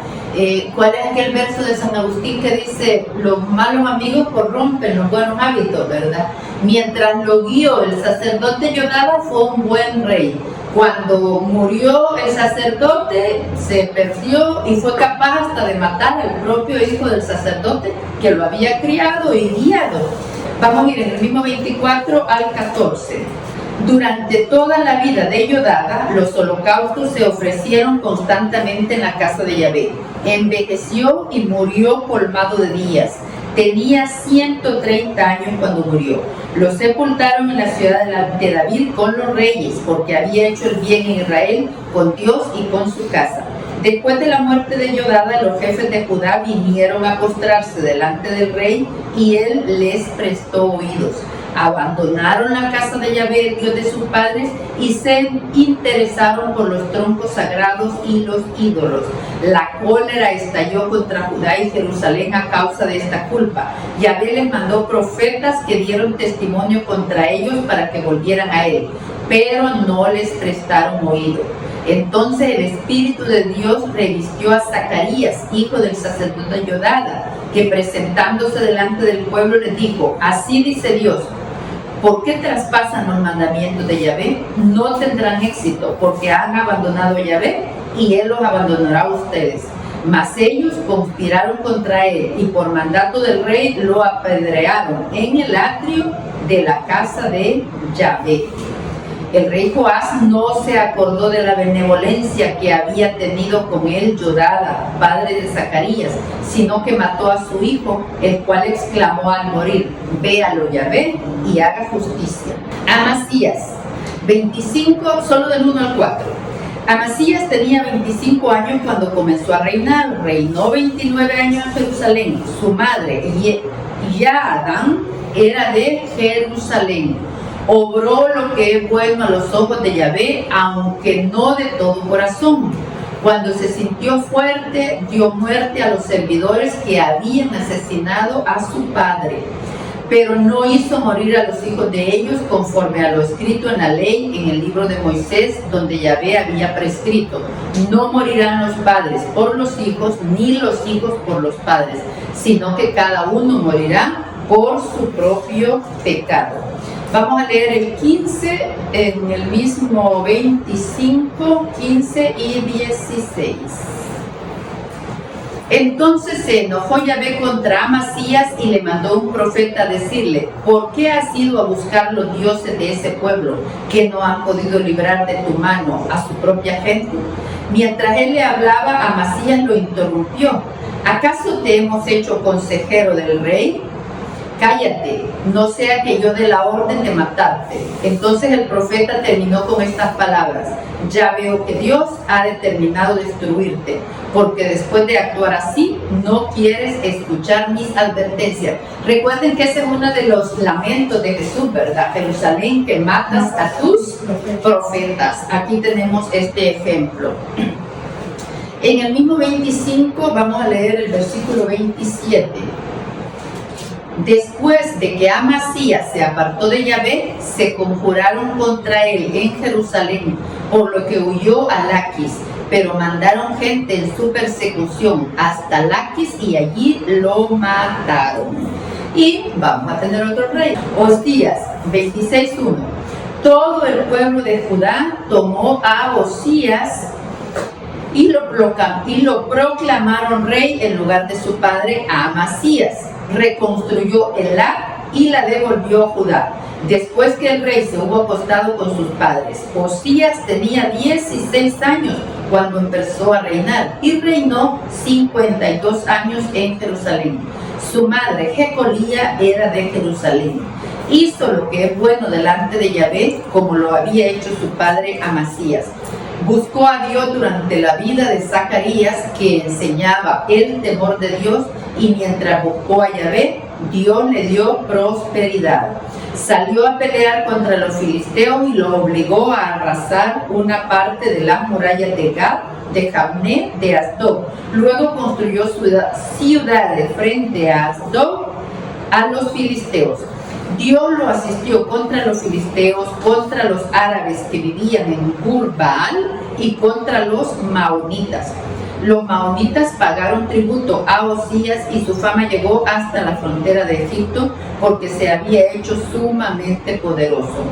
¿Cuál es aquel verso de San Agustín que dice: los malos amigos corrompen los buenos hábitos, ¿verdad? Mientras lo guió el sacerdote Yodada, fue un buen rey. Cuando murió el sacerdote, se perdió y fue capaz hasta de matar al propio hijo del sacerdote que lo había criado y guiado. Vamos a ir en el mismo 24 al 14. Durante toda la vida de Yodada, los holocaustos se ofrecieron constantemente en la casa de Yahvé. Envejeció y murió colmado de días. Tenía 130 años cuando murió. Lo sepultaron en la ciudad de David con los reyes, porque había hecho el bien en Israel con Dios y con su casa. Después de la muerte de Yodada, los jefes de Judá vinieron a postrarse delante del rey y él les prestó oídos. Abandonaron la casa de Yahvé, Dios de sus padres, y se interesaron por los troncos sagrados y los ídolos. La cólera estalló contra Judá y Jerusalén a causa de esta culpa. Yahvé les mandó profetas que dieron testimonio contra ellos para que volvieran a él, pero no les prestaron oído. Entonces el Espíritu de Dios revistió a Zacarías, hijo del sacerdote Yodada, que presentándose delante del pueblo les dijo: así dice Dios, ¿por qué traspasan los mandamientos de Yahvé? No tendrán éxito, porque han abandonado a Yahvé y él los abandonará a ustedes. Mas ellos conspiraron contra él y por mandato del rey lo apedrearon en el atrio de la casa de Yahvé. El rey Joás no se acordó de la benevolencia que había tenido con él Yodada, padre de Zacarías, sino que mató a su hijo, el cual exclamó al morir: véalo Yahvé y haga justicia. Amasías, 25, solo del 1 al 4. Amasías tenía 25 años cuando comenzó a reinar. Reinó 29 años en Jerusalén. Su madre, Yaadán, era de Jerusalén. Obró lo que es bueno a los ojos de Yahvé, aunque no de todo corazón. Cuando se sintió fuerte, dio muerte a los servidores que habían asesinado a su padre. Pero no hizo morir a los hijos de ellos conforme a lo escrito en la ley, en el libro de Moisés, donde Yahvé había prescrito: no morirán los padres por los hijos, ni los hijos por los padres, sino que cada uno morirá por su propio pecado. Vamos a leer el 15 en el mismo 25, 15 y 16. Entonces se enojó Yahvé contra Amasías y le mandó un profeta a decirle: ¿por qué has ido a buscar los dioses de ese pueblo que no han podido librar de tu mano a su propia gente? Mientras él le hablaba, Amasías lo interrumpió: ¿acaso te hemos hecho consejero del rey? Cállate, no sea que yo dé la orden de matarte. Entonces el profeta terminó con estas palabras: ya veo que Dios ha determinado destruirte, porque después de actuar así, no quieres escuchar mis advertencias. Recuerden que ese es uno de los lamentos de Jesús, ¿verdad? Jerusalén, que matas a tus profetas. Aquí tenemos este ejemplo. En el mismo 25 vamos a leer el versículo 27. Después de que Amasías se apartó de Yahvé, se conjuraron contra él en Jerusalén, por lo que huyó a Laquis, pero mandaron gente en su persecución hasta Laquis y allí lo mataron. Y vamos a tener otro rey, Osías 26:1. Todo el pueblo de Judá tomó a Osías y lo proclamaron rey en lugar de su padre Amasías. Reconstruyó Elá y la devolvió a Judá, después que el rey se hubo acostado con sus padres. Osías tenía 16 años cuando empezó a reinar y reinó 52 años en Jerusalén. Su madre Jecolía era de Jerusalén. Hizo lo que es bueno delante de Yahvé, como lo había hecho su padre Amasías. Buscó a Dios durante la vida de Zacarías, que enseñaba el temor de Dios, y mientras buscó a Yahvé, Dios le dio prosperidad. Salió a pelear contra los filisteos y lo obligó a arrasar una parte de las murallas de Gad, de Jabné, de Asdod. Luego construyó ciudades frente a Asdod a los filisteos. Dios lo asistió contra los filisteos, contra los árabes que vivían en Gur-Baal y contra los maonitas. Los maonitas pagaron tributo a Osías y su fama llegó hasta la frontera de Egipto porque se había hecho sumamente poderoso.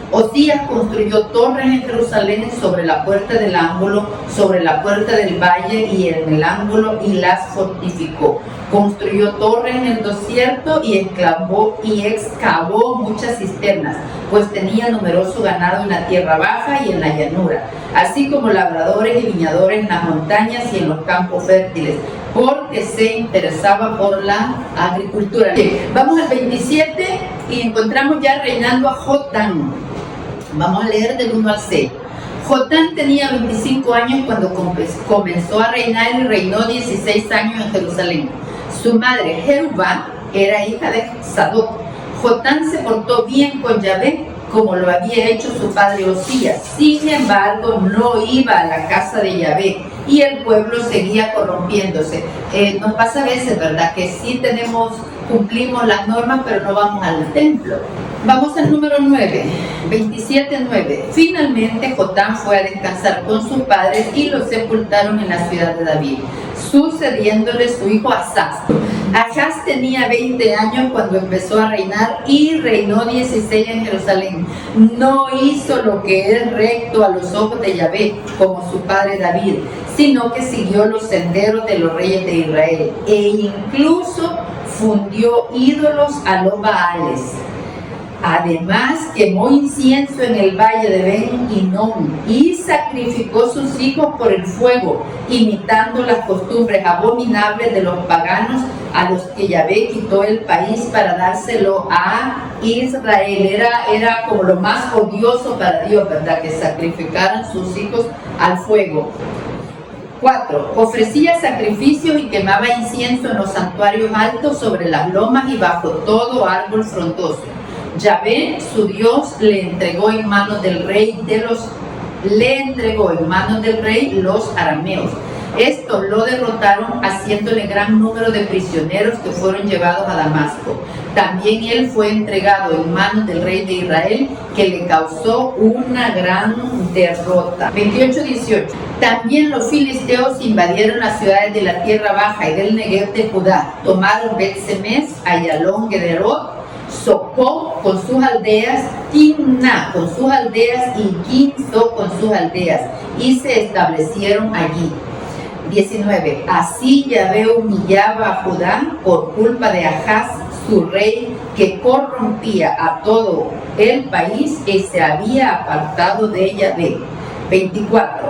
Osías construyó torres en Jerusalén sobre la puerta del ángulo, sobre la puerta del valle y en el ángulo, y las fortificó. Construyó torres en el desierto y excavó muchas cisternas, pues tenía numeroso ganado en la tierra baja y en la llanura, así como labradores y viñadores en las montañas y en los campos fértiles, porque se interesaba por la agricultura. Vamos al 27 y encontramos ya reinando a Jotán. Vamos a leer del 1 al 6. Jotán tenía 25 años cuando comenzó a reinar y reinó 16 años en Jerusalén. Su madre Jerubá era hija de Sadoc. Jotán se portó bien con Yahvé, como lo había hecho su padre Osías. Sin embargo, no iba a la casa de Yahvé y el pueblo seguía corrompiéndose. Nos pasa a veces, ¿verdad?, que sí cumplimos las normas, pero no vamos al templo. Vamos al número 9, 27:9. Finalmente Jotán fue a descansar con sus padres y lo sepultaron en la ciudad de David, sucediéndole su hijo Asaz. Achaz tenía 20 años cuando empezó a reinar y reinó 16 en Jerusalén. No hizo lo que es recto a los ojos de Yahvé, como su padre David, sino que siguió los senderos de los reyes de Israel e incluso fundió ídolos a los Baales. Además, quemó incienso en el valle de Ben-Hinnom y sacrificó sus hijos por el fuego, imitando las costumbres abominables de los paganos a los que Yahvé quitó el país para dárselo a Israel. Era como lo más odioso para Dios, ¿verdad?, que sacrificaran sus hijos al fuego. 4. Ofrecía sacrificios y quemaba incienso en los santuarios altos, sobre las lomas y bajo todo árbol frondoso. Yahvé, su Dios, le entregó en manos del rey los arameos. Estos lo derrotaron, haciéndole gran número de prisioneros que fueron llevados a Damasco. También él fue entregado en manos del rey de Israel, que le causó una gran derrota. 28-18. También los filisteos invadieron las ciudades de la tierra baja y del Negev de Judá. Tomaron Bet-Semes, Ayalón, Gederot, Socó con sus aldeas, Timna con sus aldeas y Ginzo con sus aldeas, y se establecieron allí. 19. Así Yahvé humillaba a Judá por culpa de Ahaz, su rey, que corrompía a todo el país y se había apartado de Yahvé. 24.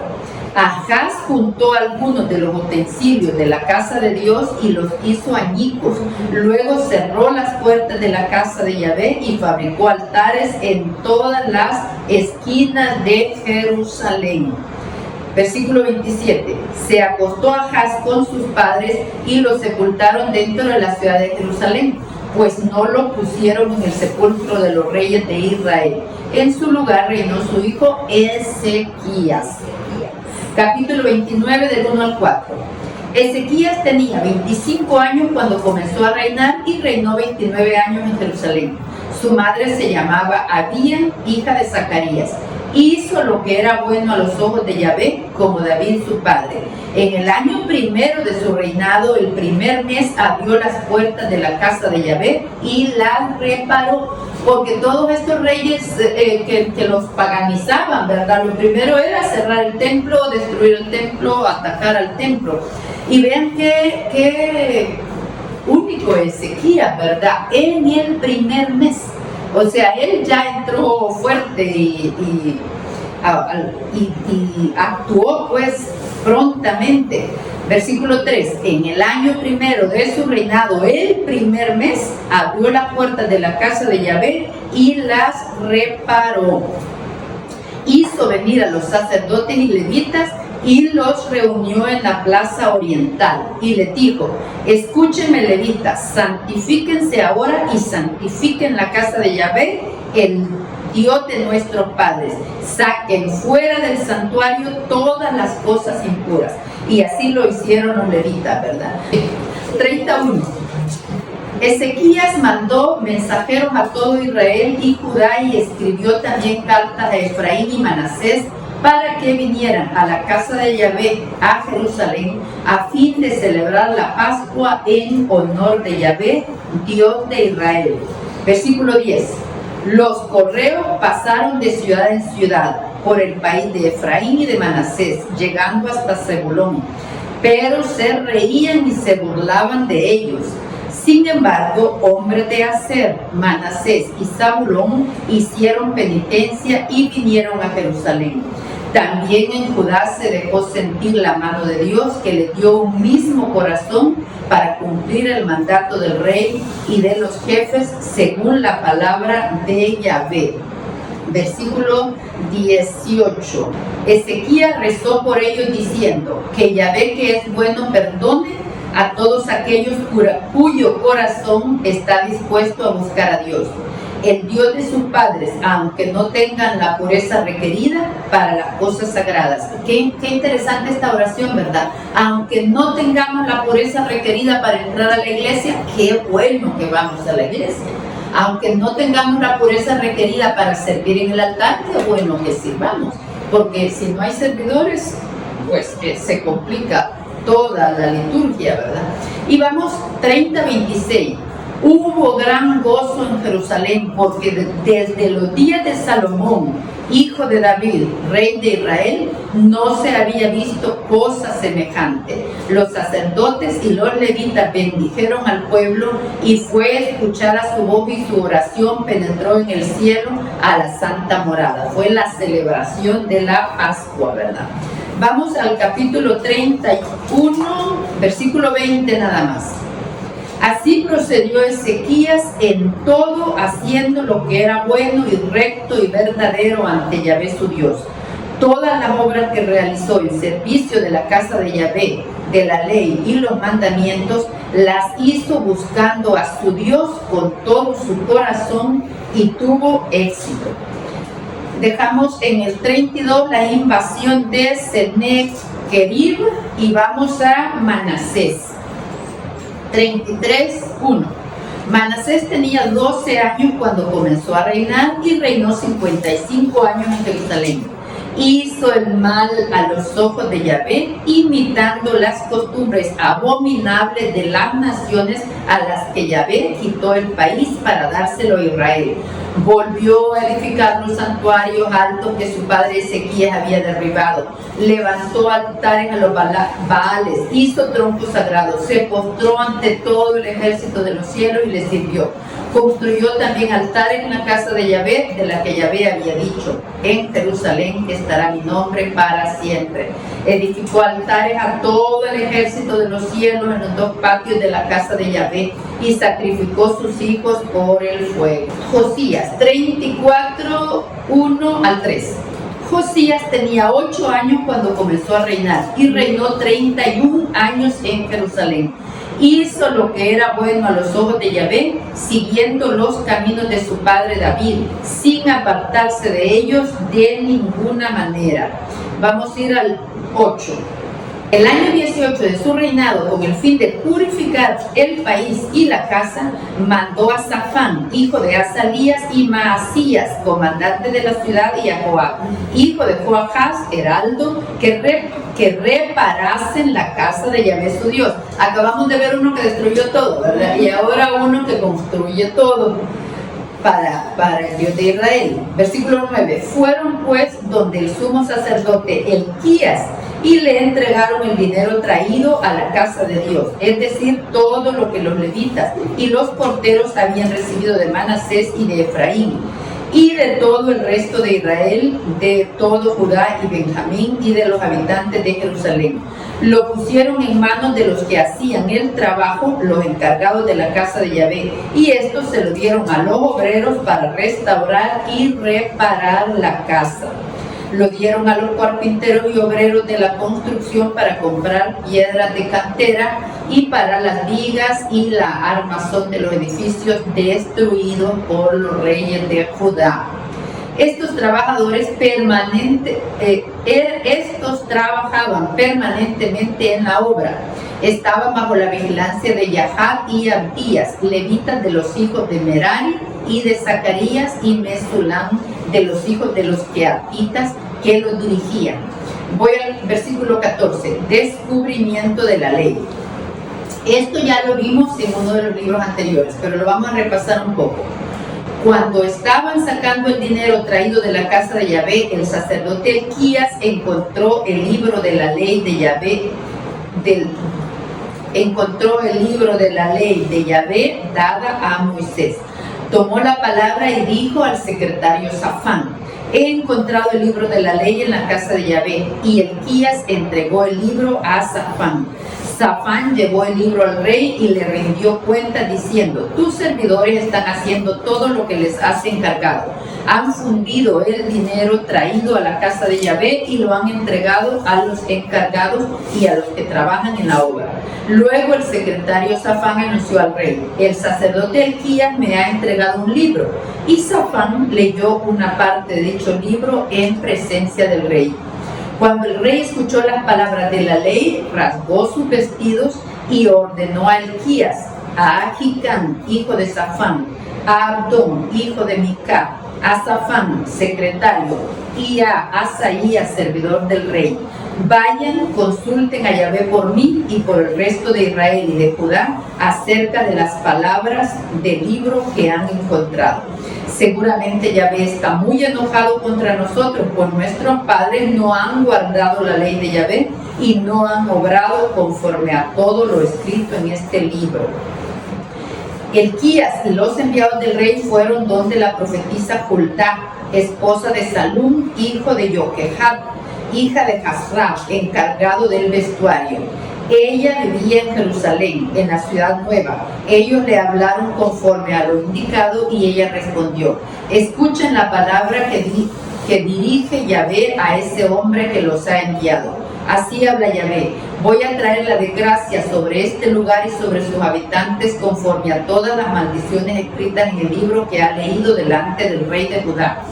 Ahaz juntó algunos de los utensilios de la casa de Dios y los hizo añicos. Luego cerró las puertas de la casa de Yahvé y fabricó altares en todas las esquinas de Jerusalén. Versículo 27. Se acostó Ahaz con sus padres y lo sepultaron dentro de la ciudad de Jerusalén, pues no lo pusieron en el sepulcro de los reyes de Israel. En su lugar reinó su hijo Ezequías. Capítulo 29 del 1 al 4. Ezequías tenía 25 años cuando comenzó a reinar y reinó 29 años en Jerusalén. Su madre se llamaba Abía, hija de Zacarías. Hizo lo que era bueno a los ojos de Yahvé, como David su padre. En el año primero de su reinado, el primer mes, abrió las puertas de la casa de Yahvé y las reparó. Porque todos estos reyes que los paganizaban, ¿verdad? Lo primero era cerrar el templo, destruir el templo, atacar al templo. Y vean qué único Ezequías, ¿verdad? En el primer mes. O sea, él ya entró fuerte y actuó pues prontamente. Versículo 3. En el año primero de su reinado, el primer mes, abrió las puertas de la casa de Yahvé y las reparó. Hizo venir a los sacerdotes y levitas y los reunió en la plaza oriental y le dijo: escúchenme, levitas, santifíquense ahora y santifiquen la casa de Yahvé, el Dios de nuestros padres. Saquen fuera del santuario todas las cosas impuras. Y así lo hicieron los levitas, ¿verdad? 31. Ezequías mandó mensajeros a todo Israel y Judá y escribió también cartas a Efraín y Manasés para que vinieran a la casa de Yahvé a Jerusalén a fin de celebrar la Pascua en honor de Yahvé, Dios de Israel. Versículo 10. Los correos pasaron de ciudad en ciudad por el país de Efraín y de Manasés, llegando hasta Zebulón, pero se reían y se burlaban de ellos. Sin embargo, hombres de Aser, Manasés y Zabulón hicieron penitencia y vinieron a Jerusalén. También en Judá se dejó sentir la mano de Dios, que le dio un mismo corazón para cumplir el mandato del rey y de los jefes según la palabra de Yahvé. Versículo 18. Ezequías rezó por ellos diciendo: que Yahvé, que es bueno, perdone a todos aquellos cuyo corazón está dispuesto a buscar a Dios, el Dios de sus padres, aunque no tengan la pureza requerida para las cosas sagradas. Qué interesante esta oración, ¿verdad? Aunque no tengamos la pureza requerida para entrar a la iglesia, qué bueno que vamos a la iglesia. Aunque no tengamos la pureza requerida para servir en el altar, qué bueno que sirvamos. Porque si no hay servidores, pues se complica toda la liturgia, ¿verdad? Y vamos 30-26. Hubo gran gozo en Jerusalén porque desde los días de Salomón, hijo de David, rey de Israel, no se había visto cosa semejante. Los sacerdotes y los levitas bendijeron al pueblo y fue escuchada su voz y su oración penetró en el cielo a la santa morada. Fue la celebración de la Pascua, ¿verdad? Vamos al capítulo 31, versículo 20 nada más. Así procedió Ezequías en todo, haciendo lo que era bueno y recto y verdadero ante Yahvé su Dios. Todas las obras que realizó en servicio de la casa de Yahvé, de la ley y los mandamientos, las hizo buscando a su Dios con todo su corazón y tuvo éxito. Dejamos en el 32 la invasión de Sennacherib y vamos a Manasés. 33:1. Manasés tenía 12 años cuando comenzó a reinar y reinó 55 años en Jerusalén. hizo el mal a los ojos de Yahvé, imitando las costumbres abominables de las naciones a las que Yahvé quitó el país para dárselo a Israel. Volvió a edificar los santuarios altos que su padre Ezequías había derribado. Levantó altares a los Baales, hizo troncos sagrados, se postró ante todo el ejército de los cielos y les sirvió. Construyó también altares en la casa de Yahvé, de la que Yahvé había dicho: en Jerusalén estará mi nombre para siempre. Edificó altares a todo el ejército de los cielos en los dos patios de la casa de Yahvé y sacrificó sus hijos por el fuego. Josías 34, 1 al 3. Josías tenía 8 años cuando comenzó a reinar y reinó 31 años en Jerusalén. Hizo lo que era bueno a los ojos de Yahvé, siguiendo los caminos de su padre David, sin apartarse de ellos de ninguna manera. Vamos a ir al 8. El año 18 de su reinado, con el fin de purificar el país y la casa, mandó a Safán, hijo de Azalías, y Maasías, comandante de la ciudad, y a Joab, hijo de Joachaz, heraldo, que reparasen la casa de Yahvé su Dios. Acabamos de ver uno que destruyó todo, ¿verdad? Y ahora uno que construye todo para el Dios de Israel. Versículo 9. Fueron pues donde el sumo sacerdote Elquías y le entregaron el dinero traído a la casa de Dios, es decir, todo lo que los levitas y los porteros habían recibido de Manasés y de Efraín, y de todo el resto de Israel, de todo Judá y Benjamín, y de los habitantes de Jerusalén. Lo pusieron en manos de los que hacían el trabajo, los encargados de la casa de Yahvé, y estos se lo dieron a los obreros para restaurar y reparar la casa. Lo dieron a los carpinteros y obreros de la construcción para comprar piedras de cantera y para las vigas y la armazón de los edificios destruidos por los reyes de Judá. Estos trabajadores trabajaban permanentemente en la obra. Estaban bajo la vigilancia de Yahat y Abdías, levitas de los hijos de Merari, y de Zacarías y Mesulam, de los hijos de los queatitas, que los dirigían. Voy al versículo 14, descubrimiento de la ley. Esto ya lo vimos en uno de los libros anteriores, pero lo vamos a repasar un poco. Cuando estaban sacando el dinero traído de la casa de Yahvé, el sacerdote Elquías encontró el libro de la ley de Yahvé, dada a Moisés. Tomó la palabra y dijo al secretario Safán: he encontrado el libro de la ley en la casa de Yahvé. Y Elquías entregó el libro a Safán. Safán llevó el libro al rey y le rindió cuenta diciendo: tus servidores están haciendo todo lo que les has encargado. Han fundido el dinero traído a la casa de Yahvé y lo han entregado a los encargados y a los que trabajan en la obra. Luego el secretario Safán anunció al rey: el sacerdote Elquías me ha entregado un libro. Y Safán leyó una parte de dicho libro en presencia del rey. Cuando el rey escuchó las palabras de la ley, rasgó sus vestidos y ordenó a Elquías, a Ahicam, hijo de Safán, a Abdón, hijo de Micá, a Safán, secretario, y a Asaías, servidor del rey: vayan, consulten a Yahvé por mí y por el resto de Israel y de Judá acerca de las palabras del libro que han encontrado. Seguramente Yahvé está muy enojado contra nosotros, pues nuestros padres no han guardado la ley de Yahvé y no han obrado conforme a todo lo escrito en este libro. Elquías y los enviados del rey fueron donde la profetisa Hultá, esposa de Salum, hijo de Joquehat, hija de Hasrá, encargado del vestuario. Ella vivía en Jerusalén, en la ciudad nueva. Ellos le hablaron conforme a lo indicado y ella respondió: escuchen la palabra que dirige Yahvé a ese hombre que los ha enviado. Así habla Yahvé: voy a traer la desgracia sobre este lugar y sobre sus habitantes conforme a todas las maldiciones escritas en el libro que ha leído delante del rey de Judá.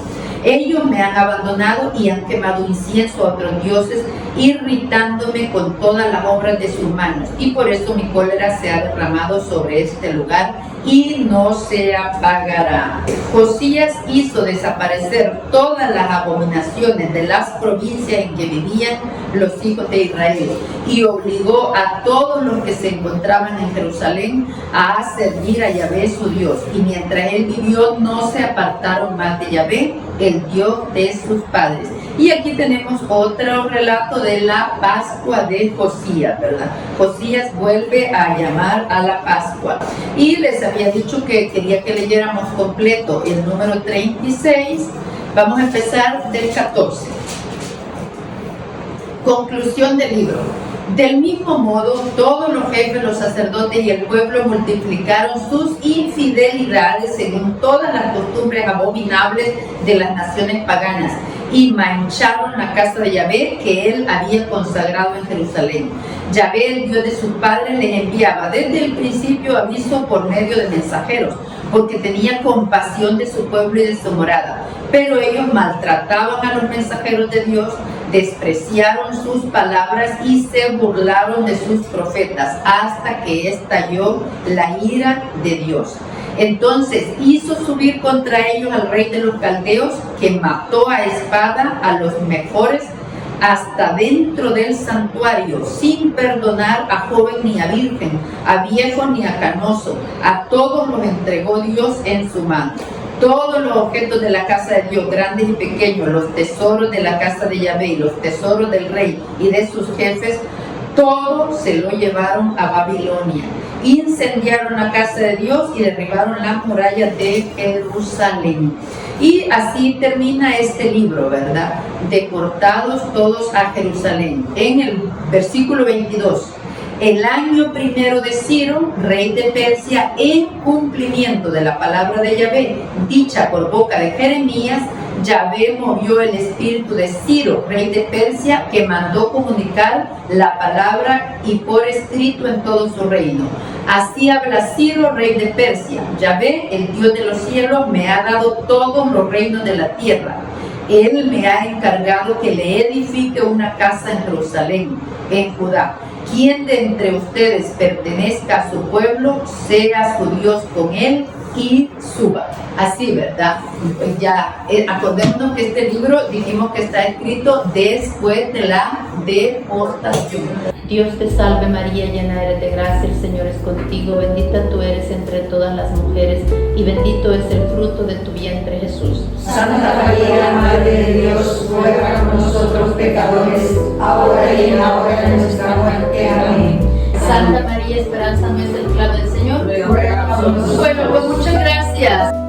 Ellos me han abandonado y han quemado incienso a otros dioses, irritándome con todas las obras de sus manos. Y por eso mi cólera se ha derramado sobre este lugar y no se apagará. Josías hizo desaparecer todas las abominaciones de las provincias en que vivían los hijos de Israel y obligó a todos los que se encontraban en Jerusalén a servir a Yahvé su Dios. Y mientras él vivió no se apartaron más de Yahvé, el Dios de sus padres. Y aquí tenemos otro relato de la Pascua de Josías, ¿verdad? Josías vuelve a llamar a la Pascua. Y les había dicho que quería que leyéramos completo el número 36. Vamos a empezar del 14. Conclusión del libro. Del mismo modo, todos los jefes, los sacerdotes y el pueblo multiplicaron sus infidelidades según todas las costumbres abominables de las naciones paganas y mancharon la casa de Yahvé que él había consagrado en Jerusalén. Yahvé, el Dios de sus padres, les enviaba desde el principio aviso por medio de mensajeros, porque tenía compasión de su pueblo y de su morada. Pero ellos maltrataban a los mensajeros de Dios, despreciaron sus palabras y se burlaron de sus profetas, hasta que estalló la ira de Dios. Entonces hizo subir contra ellos al rey de los caldeos, que mató a espada a los mejores hasta dentro del santuario, sin perdonar a joven ni a virgen, a viejo ni a canoso. A todos los entregó Dios en su mano. Todos los objetos de la casa de Dios, grandes y pequeños, los tesoros de la casa de Yahvé y los tesoros del rey y de sus jefes, todo se lo llevaron a Babilonia. Incendiaron la casa de Dios y derribaron las murallas de Jerusalén. Y así termina este libro, ¿verdad? Deportados todos a Jerusalén. En el versículo 22. El año primero de Ciro, rey de Persia, en cumplimiento de la palabra de Yahvé, dicha por boca de Jeremías, Yahvé movió el espíritu de Ciro, rey de Persia, que mandó comunicar la palabra y por escrito en todo su reino. Así habla Ciro, rey de Persia: Yahvé, el Dios de los cielos, me ha dado todos los reinos de la tierra. Él me ha encargado que le edifique una casa en Jerusalén, en Judá. Quien de entre ustedes pertenezca a su pueblo, sea su Dios con él y suba. Así, ¿verdad? Pues ya, acordémonos que este libro dijimos que está escrito después de la deportación. Dios te salve María, llena eres de gracia, el Señor es contigo, bendita tú eres entre todas las mujeres y bendito es el fruto de tu vientre Jesús. Santa María, Madre de Dios, ruega por nosotros pecadores, ahora y en la hora de nuestra muerte. Amén. Santa María, esperanza nuestra, clave del Señor, ruega por nosotros. Bueno, pues muchas gracias.